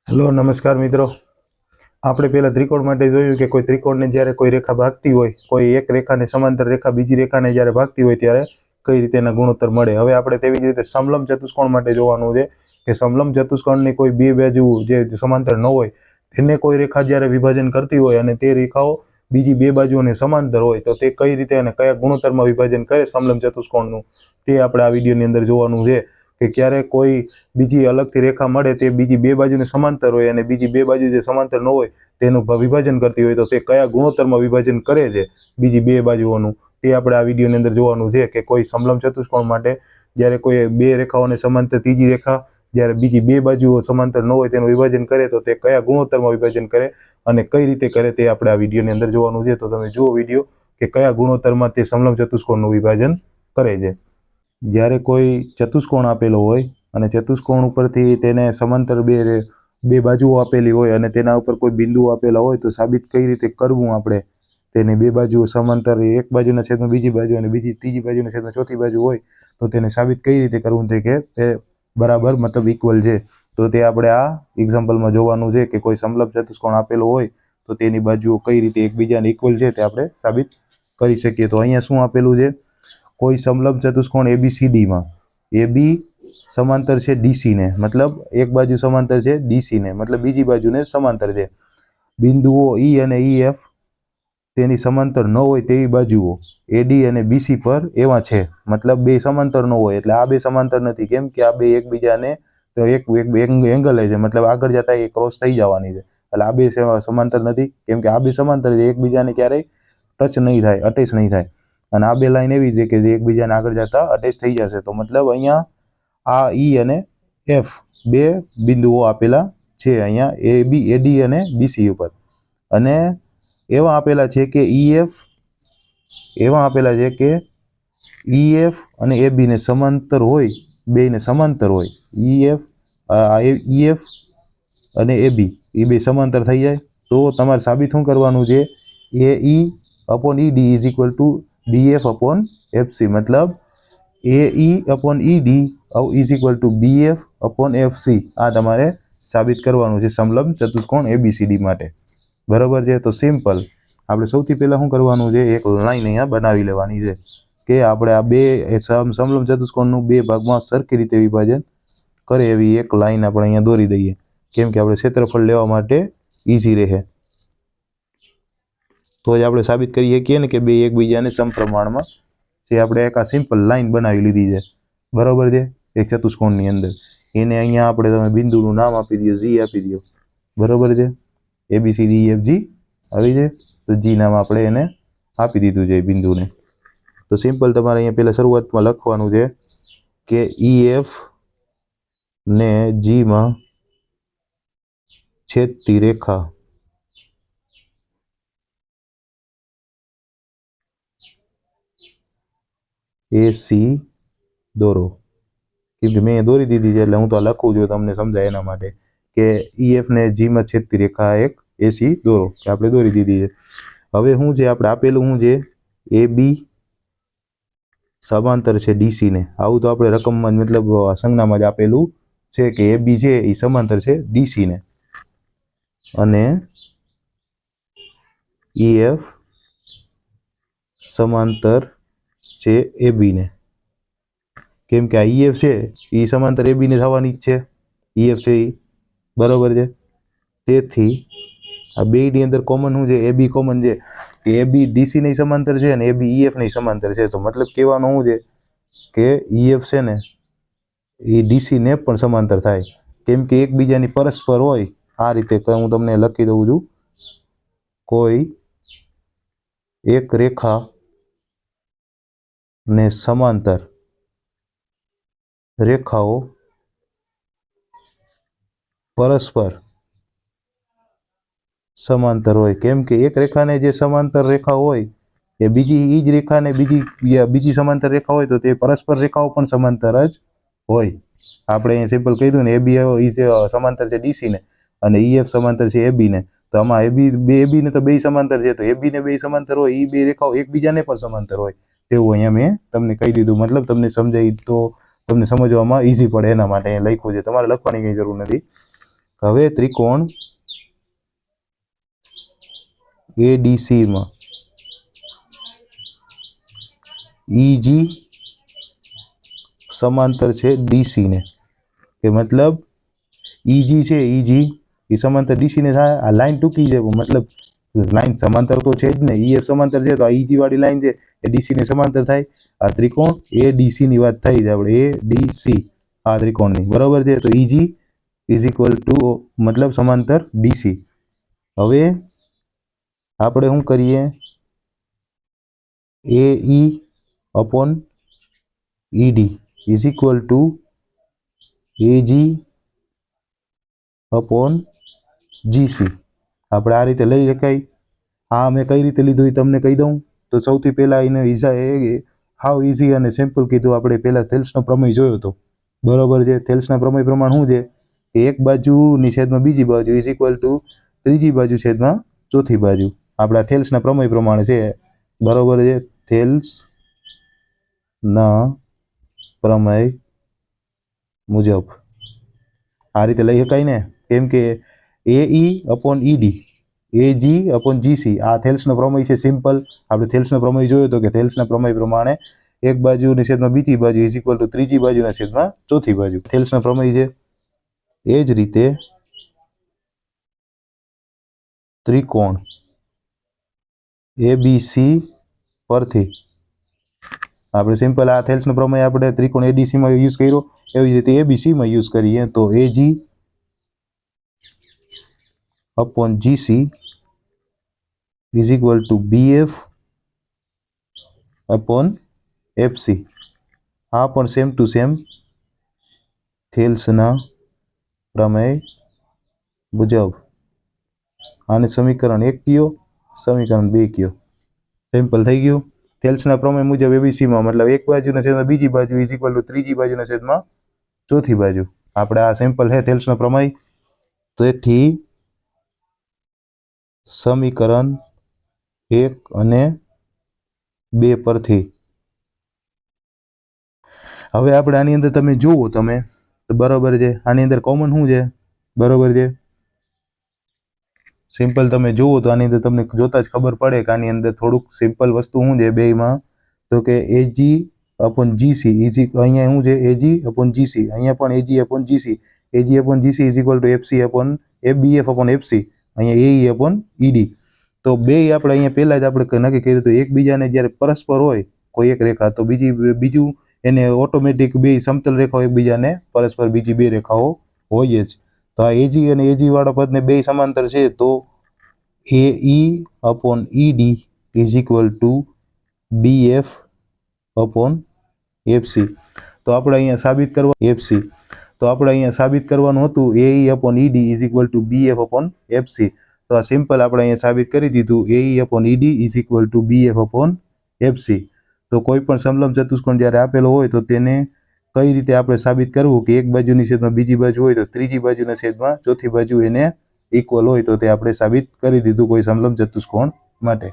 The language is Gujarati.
હેલો નમસ્કાર મિત્રો। આપણે પહેલા ત્રિકોણ માટે જોયું કે કોઈ ત્રિકોણને જ્યારે કોઈ રેખા ભાગતી હોય, કોઈ એક રેખાને સમાંતર રેખા બીજી રેખાને જ્યારે ભાગતી હોય ત્યારે કઈ રીતે એના ગુણોત્તર મળે। હવે આપણે તેવી જ રીતે સમલંબ ચતુષ્કોણ માટે જોવાનું છે કે સમલંબ ચતુષ્કોણની કોઈ બે બાજુ જે સમાંતર ન હોય તેને કોઈ રેખા જ્યારે વિભાજન કરતી હોય અને તે રેખાઓ બીજી બે બાજુઓને સમાંતર હોય તો તે કઈ રીતે અને કયા ગુણોત્તરમાં વિભાજન કરે સમલંબ ચતુષ્કોણનું તે આપણે આ વિડીયોની અંદર જોવાનું છે કે ક્યારે કોઈ બીજી અલગથી રેખા મળે તે બીજી બે બાજુને સમાંતર હોય અને બીજી બે બાજુ જે સમાંતર ન હોય તેનું વિભાજન કરતી હોય તો તે કયા ગુણોત્તરમાં વિભાજન કરે છે બીજી બે બાજુઓનું તે આપણે આ વિડીયોની અંદર જોવાનું છે કે કોઈ સમલંબ ચતુષ્કોણ માટે જ્યારે કોઈ બે રેખાઓને સમાંતર ત્રીજી રેખા જ્યારે બીજી બે બાજુઓ સમાંતર ન હોય તેનું વિભાજન કરે તો તે કયા ગુણોત્તરમાં વિભાજન કરે અને કઈ રીતે કરે તે આપણે આ વિડીયોની અંદર જોવાનું છે। તો તમે જુઓ વિડીયો કે કયા ગુણોત્તરમાં તે સમલંબ ચતુષ્કોણનું વિભાજન કરે છે। જ્યારે કોઈ ચતુષ્કોણ આપેલો હોય અને ચતુષ્કોણ ઉપરથી તેને સમાંતર બે બાજુઓ આપેલી હોય અને તેના ઉપર કોઈ બિંદુ આપેલા હોય તો સાબિત કઈ રીતે કરવું આપણે તેને બે બાજુઓ સમાંતર એક બાજુના છેદમાં બીજી બાજુ અને બીજી ત્રીજી બાજુના છેદમાં ચોથી બાજુ હોય તો તેને સાબિત કઈ રીતે કરવું છે કે તે બરાબર મતલબ ઇક્વલ છે। તો તે આપણે આ એક્ઝામ્પલમાં જોવાનું છે કે કોઈ સમલંબ ચતુષ્કોણ આપેલો હોય તો તેની બાજુઓ કઈ રીતે એકબીજાને ઇક્વલ છે તે આપણે સાબિત કરી શકીએ। તો અહીંયા શું આપેલું છે, કોઈ સમલંબ ચતુષ્કોણ ABCDમાં AB સમાંતર છે DC ને, મતલબ એક બાજુ સમાંતર છે DC ને, મતલબ બીજી બાજુને સમાંતર છે। બિંદુઓ E અને EF તેની સમાંતર ન હોય તેવી બાજુઓ AD અને BC પર એવા છે, મતલબ બે સમાંતર ન હોય એટલે આ બે સમાંતર નથી કેમ કે આ બે એકબીજાને તો એક એંગલ છે, મતલબ આગળ જતા એ ક્રોસ થઈ જવાની છે એટલે આ બે સમાંતર નથી કેમ કે આ બે સમાંતર છે, એકબીજાને ક્યારેય ટચ નહીં થાય, અટેચ નહીં થાય અને આ બે લાઈન એવી છે કે જે એકબીજાને આગળ જતા અટેચ થઈ જશે। તો મતલબ અહીંયા આ E અને F બે બિંદુઓ આપેલા છે અહીંયા AD અને BC ઉપર અને એવા આપેલા છે કે EF અને AB ને સમાંતર હોય, બેને સમાંતર હોય EF અને AB એ બે સમાંતર થઈ જાય તો તમારે સાબિત શું કરવાનું છે, AE/ED is equal two BF/FC, મતલબ AE/ED is equal two BF/FC આ તમારે સાબિત કરવાનું છે સમલંબ ચતુષ્કોણ ABCD માટે, બરાબર છે। તો સિમ્પલ આપણે સૌથી પહેલા શું કરવાનું છે, એક લાઈન અહીંયા બનાવી લેવાની છે કે આપણે આ બે સમલંબ ચતુષ્કોણનું બે ભાગમાં સરખી રીતે વિભાજન કરે એવી એક લાઈન આપણે અહીંયા દોરી દઈએ કેમ કે આપણે ક્ષેત્રફળ લેવા માટે ઈઝી રહે તો જ આપણે સાબિત કરી શકીએ ને કે બે એકબીજાને સમપ્રમાણમાં છે। આપણે એક આ સિમ્પલ લાઈન બનાવી લીધી છે, બરાબર છે, એક ચતુષ્કોણની અંદર એને અહીંયા આપણે તમે બિંદુનું નામ આપી દો, G આપી દો, બરાબર છે, ABCDEFG આવી છે તો G નામ આપણે એને આપી દીધું છે બિંદુને। તો સિમ્પલ તમારે અહીંયા પહેલા શરૂઆતમાં લખવાનું છે કે EF ને Gમાં છેદતી રેખા AC દોરો, કેમ કે મેં દોરી દીધી છે એટલે હું તો લખું છું તમને સમજાય એના માટે કે EF ને Gમાં છેદતી રેખા એક AC દોરો કે આપણે દોરી દીધી છે। હવે શું છે આપણે આપેલું શું છે, AB સમાંતર છે DC ને, આવું તો આપણે રકમમાં મતલબ સંજ્ઞામાં જ આપેલું છે કે AB છે એ સમાંતર છે DC ને અને EF સમાંતર છે AB ને, કેમ કે આ EF છે એ સમાંતર AB ને થવાની જ છે, EF છે એ, બરોબર છે। તેથી આ બે ની અંદર કોમન શું છે, AB કોમન છે કે AB DC ની સમાંતર છે અને AB EF ની સમાંતર છે, તો મતલબ કહેવાનું શું છે કે EF છે ને એ DC ને પણ સમાંતર થાય કેમ કે એકબીજાની પરસ્પર હોય। આ રીતે હું તમને લખી દઉં છું, કોઈ એક રેખા ને સમાંતર રેખાઓ પરસ્પર સમાંતર હોય, કેમ કે એક રેખાને જે સમાંતર રેખા હોય એ બીજી એ જ રેખાને બીજી સમાંતર રેખા હોય તો તે પરસ્પર રેખાઓ પણ સમાંતર જ હોય। આપણે અહીંયા સિમ્પલ કહી દઉં ને AB સમાંતર છે DC ને અને EF સમાંતર છે AB ને, તો આમાં AB ને તો બે સમાંતર છે તો AB ને બે સમાંતર હોય એ બે રેખાઓ એકબીજાને પણ સમાંતર હોય તેવું અહીંયા મેં તમને કહી દીધું, મતલબ તમને સમજાય તો તમને સમજવામાં ઈઝી પડે એના માટે અહીંયા લખ્યું છે, તમારે લખવાની કઈ જરૂર નથી। હવે ત્રિકોણ એડીસી માં ઈજી સમાંતર છે ડીસી ને, કે મતલબ ઈજી છે, ઈજી એ સમાંતર ડીસી ને થાય. આ લાઈન ટૂંકી છે મતલબ લાઈન સમાંતર તો છે જ ને, ઈ સમાંતર છે તો આ ઈજી વાળી લાઈન છે એ ડીસી ને સમાંતર થાય. આ ત્રિકોણ એડીસી ની વાત થઈ છે આપણે, એડીસી આ ત્રિકોણની, બરોબર છે. તો ઈજી ઇઝ ઇક્વલ ટુ મતલબ સમાંતર ડીસી. હવે આપણે શું કરીએ, A E upon ED is equal to AG upon GC. આપણે આ રીતે લઈ શકાય. આ મેં કઈ રીતે લીધું એ તમને કહી દઉં. તો સૌથી પહેલા એને હાવ ઇઝી અને સિમ્પલ કીધું. આપણે પહેલા થેલ્સનો પ્રમેય જોયો હતો, બરોબર છે. થેલ્સના પ્રમેય પ્રમાણે શું છે કે એક બાજુની છેદમાં બીજી બાજુ ઇઝ ઇક્વલ ટુ ત્રીજી બાજુ છેદમાં ચોથી બાજુ. આપણા થેલ્સના પ્રમેય પ્રમાણે છે, બરોબર છે. થેલ્સના પ્રમેય મુજબ આ રીતે લઈ શકાય ને, કેમ કે એ ઈ અપોન ઈડી એજી અપોન જીસી આ થેલ્સનો પ્રમેય છે, સિમ્પલ. આપણે થેલ્સનો પ્રમેય જોયો હતો કે થેલ્સના પ્રમેય પ્રમાણે એક બાજુની છેદમાં બીજી બાજુ ઇઝ ઇક્વલ ટુ ત્રીજી બાજુના છેદમાં ચોથી બાજુ. થેલ્સનો પ્રમેય છે. એ જ રીતે ત્રિકોણ એબીસી પરથી આપણે સિમ્પલ આ થેલ્સનો પ્રમેય આપણે ત્રિકોણ એડીસી માં યુઝ કર્યો, એવી જ રીતે એબીસી માં યુઝ કરીએ તો AG upon GC is equal to BF upon FC. આ પણ સેમ ટુ સેમ થેલ્સના પ્રમેય મુજબ. આને સમીકરણ 1 કયો, સમીકરણ 2 કયો. સિમ્પલ થઈ ગયું. થેલ્સના પ્રમેય મુજબ એબીસીમાં મતલબ એક બાજુના છેદમાં બીજી બાજુ ઇઝ ઇક્વલ ટુ ત્રીજી બાજુના છેદમાં ચોથી બાજુ. આપણે આ સિમ્પલ છે થેલ્સનો પ્રમેય. તેથી સમીકરણ 1 અને 2 પરથી હવે આપણે આની અંદર તમે જુઓ તો બરોબર છે. આની અંદર કોમન શું છે, બરોબર છે. સિમ્પલ તમે જુઓ તો આની અંદર તમને જોતા જ ખબર પડે કે આની અંદર થોડુંક સિમ્પલ વસ્તુ શું છે બેમાં, તો કે એજી અપોન જીસી અહીંયા શું છે એજી અપોન જીસી, અહીંયા પણ AG upon GC. AG upon GC is equal to FC upon BF upon FC, અહીંયા એઈ અપોન ઈડી. તો બે આપણે અહીંયા પહેલા જ આપણે નક્કી કર્યું હતું એકબીજાને જ્યારે પરસ્પર હોય કોઈ એક રેખા તો બીજું એને ઓટોમેટિક બે સમતલ રેખાઓ એકબીજાને પરસ્પર બીજી બે રેખાઓ હોય જ. તો આ એજી અને એજી વાળા પદને બે સમાંતર છે તો A E upon ED is equal to BF upon FC. તો આપણે અહીંયા સાબિત કરવા એફસી, તો આપણે અહીંયા સાબિત કરવાનું હતું A E upon ED is equal to BF upon FC. તો આ સિમ્પલ આપણે અહીંયા સાબિત કરી દીધું A E upon ED is equal to BF upon FC. તો કોઈ પણ સમલંબ ચતુષ્કોણ જ્યારે આપેલો હોય તો તેને કઈ રીતે આપણે સાબિત કરવું કે એક બાજુની છેદમાં બીજી બાજુ હોય તો ત્રીજી બાજુના છેદમાં ચોથી બાજુ એને ઇક્વલ હોય તો તે આપણે સાબિત કરી દીધું કોઈ સમલંબ ચતુષ્કોણ માટે.